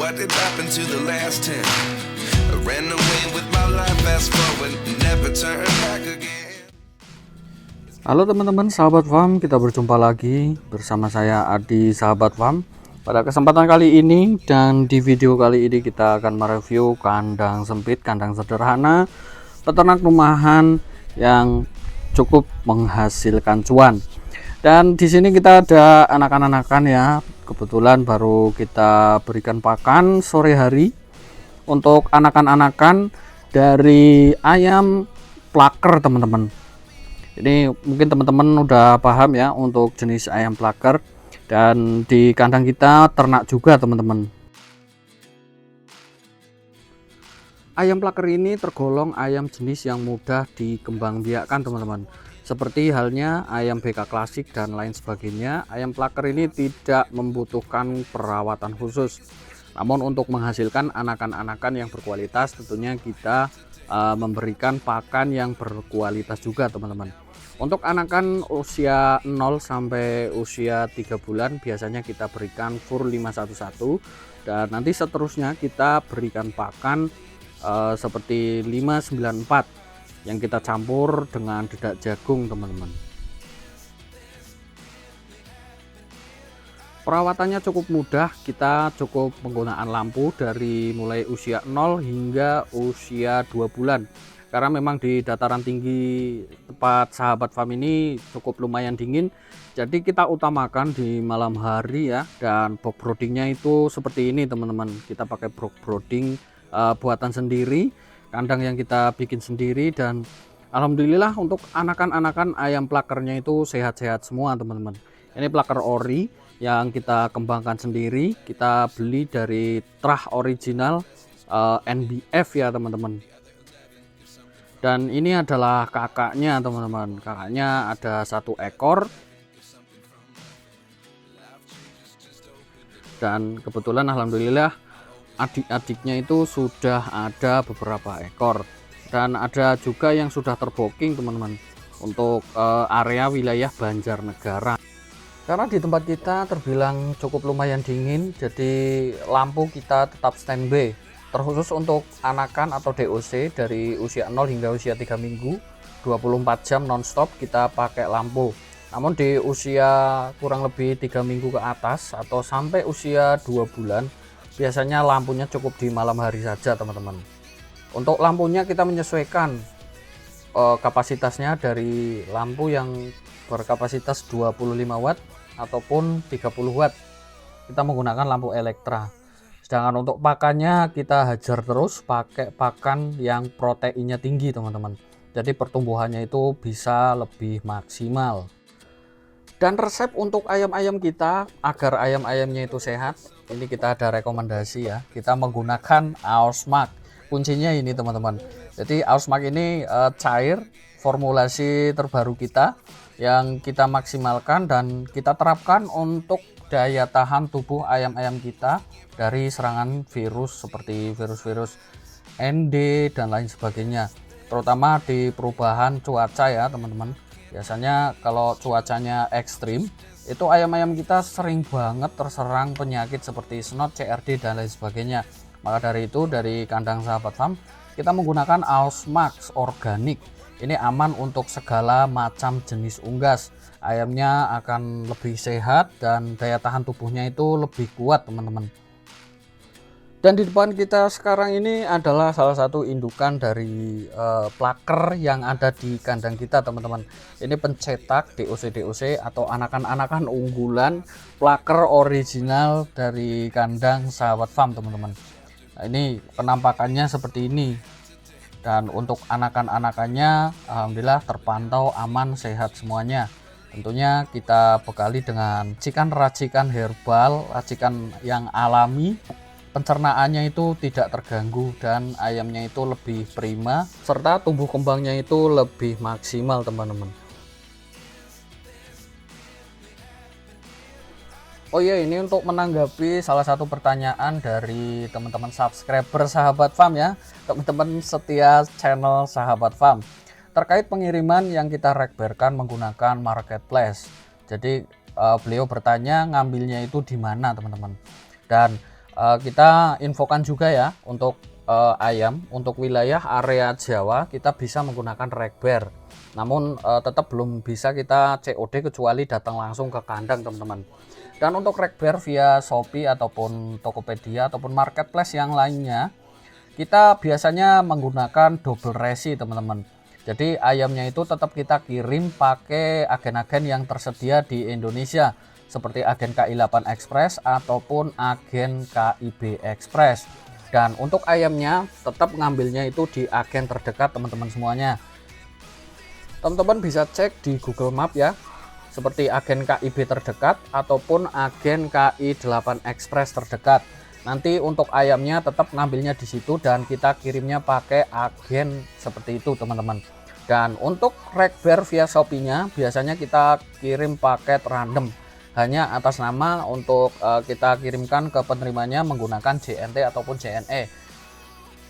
What did happen to the last 10? I ran away with my life, fast forward, never turn back again. Halo teman-teman sahabat farm, kita berjumpa lagi bersama saya Adi sahabat farm. Pada kesempatan kali ini dan di video kali ini kita akan mereview kandang sempit, kandang sederhana peternak rumahan yang cukup menghasilkan cuan. Dan di sini kita ada anak-anakan ya. Kebetulan baru kita berikan pakan sore hari untuk anakan-anakan dari ayam plaker teman-teman. Ini mungkin teman-teman udah paham ya untuk jenis ayam plaker, dan di kandang kita ternak juga teman-teman. Ayam plaker ini tergolong ayam jenis yang mudah dikembangbiakkan teman-teman. Seperti halnya ayam BK klasik dan lain sebagainya, ayam plaker ini tidak membutuhkan perawatan khusus. Namun untuk menghasilkan anakan-anakan yang berkualitas tentunya kita memberikan pakan yang berkualitas juga teman-teman. Untuk anakan usia 0 sampai usia 3 bulan biasanya kita berikan fur 511, dan nanti seterusnya kita berikan pakan seperti 594 yang kita campur dengan dedak jagung teman-teman. Perawatannya cukup mudah, kita cukup menggunakan lampu dari mulai usia 0 hingga usia 2 bulan. Karena memang di dataran tinggi tempat sahabat farm ini cukup lumayan dingin, jadi kita utamakan di malam hari ya. Dan box broodingnya itu seperti ini teman-teman, kita pakai box brooding buatan sendiri, kandang yang kita bikin sendiri, dan alhamdulillah untuk anakan-anakan ayam plakernya itu sehat-sehat semua teman-teman. Ini plaker ori yang kita kembangkan sendiri, kita beli dari trah original NBF ya teman-teman. Dan ini adalah kakaknya teman-teman, kakaknya ada 1 ekor, dan kebetulan alhamdulillah adik-adiknya itu sudah ada beberapa ekor, dan ada juga yang sudah terbooking teman-teman untuk area wilayah Banjarnegara. Karena di tempat kita terbilang cukup lumayan dingin, jadi lampu kita tetap standby, terkhusus untuk anakan atau DOC dari usia 0 hingga usia 3 minggu 24 jam nonstop kita pakai lampu. Namun di usia kurang lebih 3 minggu ke atas atau sampai usia 2 bulan biasanya lampunya cukup di malam hari saja teman-teman. Untuk lampunya kita menyesuaikan kapasitasnya dari lampu yang berkapasitas 25 watt ataupun 30 watt. Kita menggunakan lampu elektra. Sedangkan untuk pakannya kita hajar terus pakai pakan yang proteinnya tinggi teman-teman. Jadi pertumbuhannya itu bisa lebih maksimal. Dan resep untuk ayam-ayam kita agar ayam-ayamnya itu sehat, ini kita ada rekomendasi ya. Kita menggunakan Ausmax. Kuncinya ini teman-teman. Jadi Ausmax ini cair, formulasi terbaru kita yang kita maksimalkan dan kita terapkan untuk daya tahan tubuh ayam-ayam kita dari serangan virus seperti virus-virus ND dan lain sebagainya. Terutama di perubahan cuaca ya teman-teman. Biasanya kalau cuacanya ekstrim, itu ayam-ayam kita sering banget terserang penyakit seperti snot, CRD dan lain sebagainya. Maka dari itu dari kandang sahabat farm kita menggunakan Ausmax organik. Ini aman untuk segala macam jenis unggas. Ayamnya akan lebih sehat dan daya tahan tubuhnya itu lebih kuat teman-teman. Dan di depan kita sekarang ini adalah salah satu indukan dari plaker yang ada di kandang kita teman-teman. Ini pencetak DOC atau anakan-anakan unggulan plaker original dari kandang sahabat farm teman-teman. Nah, ini penampakannya seperti ini. Dan untuk anakan-anakannya alhamdulillah terpantau aman, sehat semuanya. Tentunya kita bekali dengan racikan herbal, racikan yang alami. Pencernaannya itu tidak terganggu dan ayamnya itu lebih prima serta tumbuh kembangnya itu lebih maksimal teman-teman. Oh iya, ini untuk menanggapi salah satu pertanyaan dari teman-teman subscriber sahabat farm ya, teman-teman setia channel sahabat farm, terkait pengiriman yang kita rekberkan menggunakan marketplace. Jadi beliau bertanya ngambilnya itu di mana teman-teman. Dan kita infokan juga ya untuk ayam untuk wilayah area Jawa kita bisa menggunakan Rekber, namun tetap belum bisa kita COD kecuali datang langsung ke kandang teman-teman. Dan untuk Rekber via Shopee ataupun Tokopedia ataupun marketplace yang lainnya, kita biasanya menggunakan double resi teman-teman. Jadi ayamnya itu tetap kita kirim pakai agen-agen yang tersedia di Indonesia seperti agen KI8 Express ataupun agen KIB Express. Dan untuk ayamnya tetap ngambilnya itu di agen terdekat teman-teman semuanya. Teman-teman bisa cek di Google Map ya, seperti agen KIB terdekat ataupun agen KI8 Express terdekat. Nanti untuk ayamnya tetap ngambilnya di situ dan kita kirimnya pakai agen seperti itu teman-teman. Dan untuk Rekber via Shopee-nya biasanya kita kirim paket random, hanya atas nama untuk kita kirimkan ke penerimanya menggunakan JNT ataupun JNE.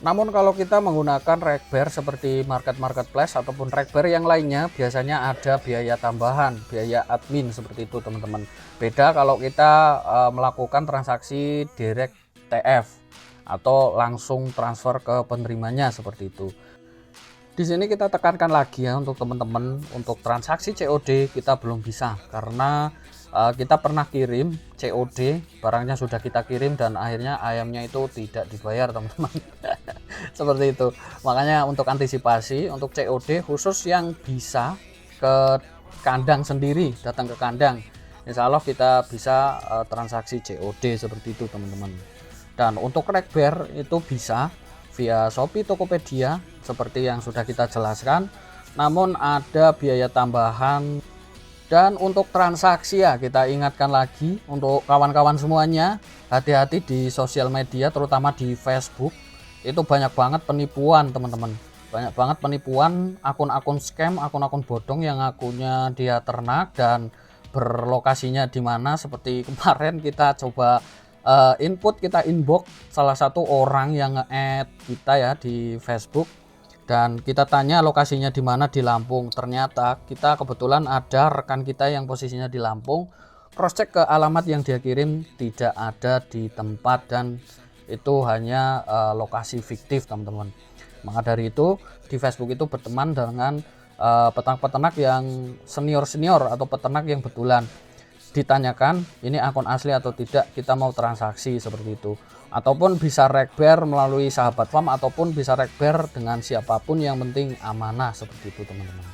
Namun kalau kita menggunakan Rekber seperti marketplace ataupun Rekber yang lainnya biasanya ada biaya tambahan, biaya admin seperti itu teman-teman. Beda kalau kita melakukan transaksi direct TF atau langsung transfer ke penerimanya seperti itu. Di sini kita tekankan lagi ya untuk teman-teman, untuk transaksi COD kita belum bisa karena kita pernah kirim COD, barangnya sudah kita kirim dan akhirnya ayamnya itu tidak dibayar teman-teman. Seperti itu. Makanya untuk antisipasi untuk COD khusus yang bisa ke kandang sendiri, datang ke kandang, insya Allah kita bisa transaksi COD seperti itu teman-teman. Dan untuk Rekber itu bisa via Shopee, Tokopedia seperti yang sudah kita jelaskan, namun ada biaya tambahan. Dan untuk transaksi ya kita ingatkan lagi untuk kawan-kawan semuanya, hati-hati di sosial media terutama di Facebook, itu banyak banget penipuan teman-teman, banyak banget penipuan, akun-akun scam, akun-akun bodong yang akunnya dia ternak dan berlokasinya di mana. Seperti kemarin kita coba input, kita inbox salah satu orang yang nge-add kita ya di Facebook dan kita tanya lokasinya di mana di Lampung. Ternyata kita kebetulan ada rekan kita yang posisinya di Lampung, cross check ke alamat yang dia kirim tidak ada di tempat dan itu hanya lokasi fiktif teman-teman. Maka dari itu di Facebook itu berteman dengan peternak-peternak yang senior atau peternak yang betulan. Ditanyakan ini akun asli atau tidak, kita mau transaksi seperti itu. Ataupun bisa Rekber melalui sahabat farm ataupun bisa Rekber dengan siapapun, yang penting amanah seperti itu teman-teman.